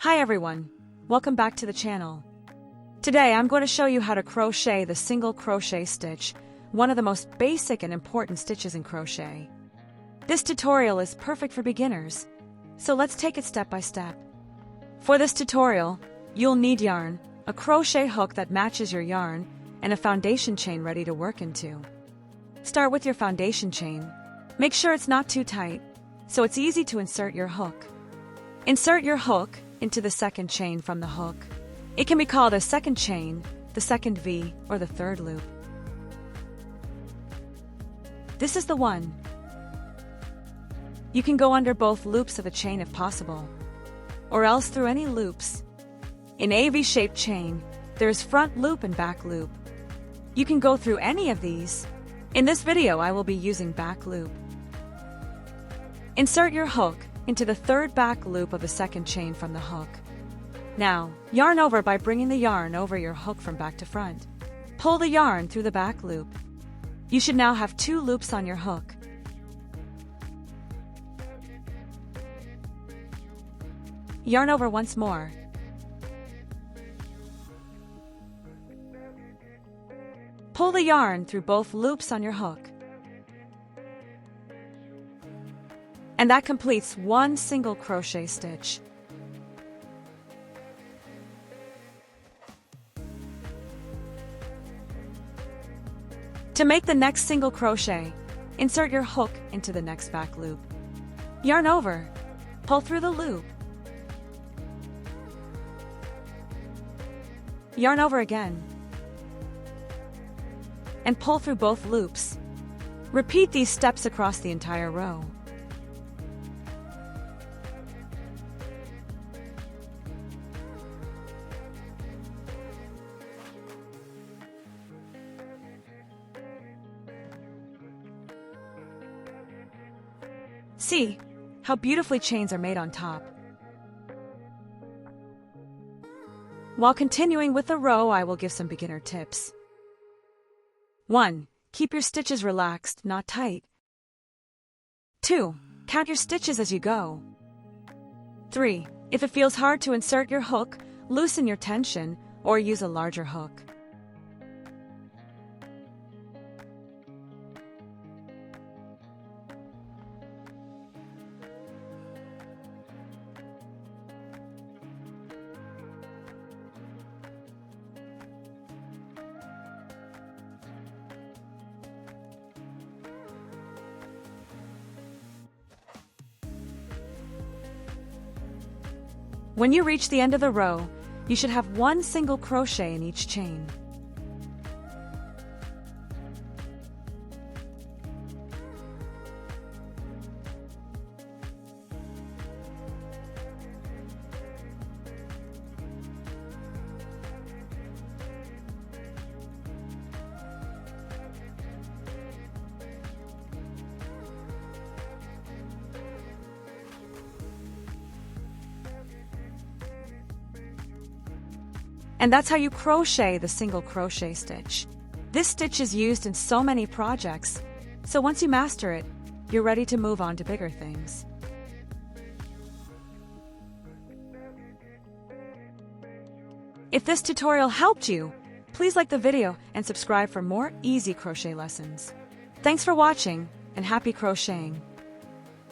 Hi everyone, welcome back to the channel. Today I'm going to show you how to crochet the single crochet stitch, one of the most basic and important stitches in crochet. This tutorial is perfect for beginners, so let's take it step by step. For this tutorial, you'll need yarn, a crochet hook that matches your yarn, and a foundation chain ready to work into. Start with your foundation chain. Make sure it's not too tight, so it's easy to insert your hook. Insert your hook into the second chain from the hook. It can be called a second chain, the second V, or the third loop. This is the one. You can go under both loops of a chain if possible, or else through any loops. In a V-shaped chain, there is front loop and back loop. You can go through any of these. In this video, I will be using back loop. Insert your hook into the third back loop of the second chain from the hook. Now, yarn over by bringing the yarn over your hook from back to front. Pull the yarn through the back loop. You should now have 2 loops on your hook. Yarn over once more. Pull the yarn through both loops on your hook. And that completes one single crochet stitch. To make the next single crochet, insert your hook into the next back loop. Yarn over, pull through the loop. Yarn over again, and pull through both loops. Repeat these steps across the entire row. See how beautifully chains are made on top. While continuing with the row, I will give some beginner tips. 1. Keep your stitches relaxed, not tight. 2. Count your stitches as you go. 3. If it feels hard to insert your hook, loosen your tension or use a larger hook. When you reach the end of the row, you should have 1 single crochet in each chain. And that's how you crochet the single crochet stitch. This stitch is used in so many projects, so once you master it, you're ready to move on to bigger things. If this tutorial helped you, please like the video and subscribe for more easy crochet lessons. Thanks for watching, and happy crocheting!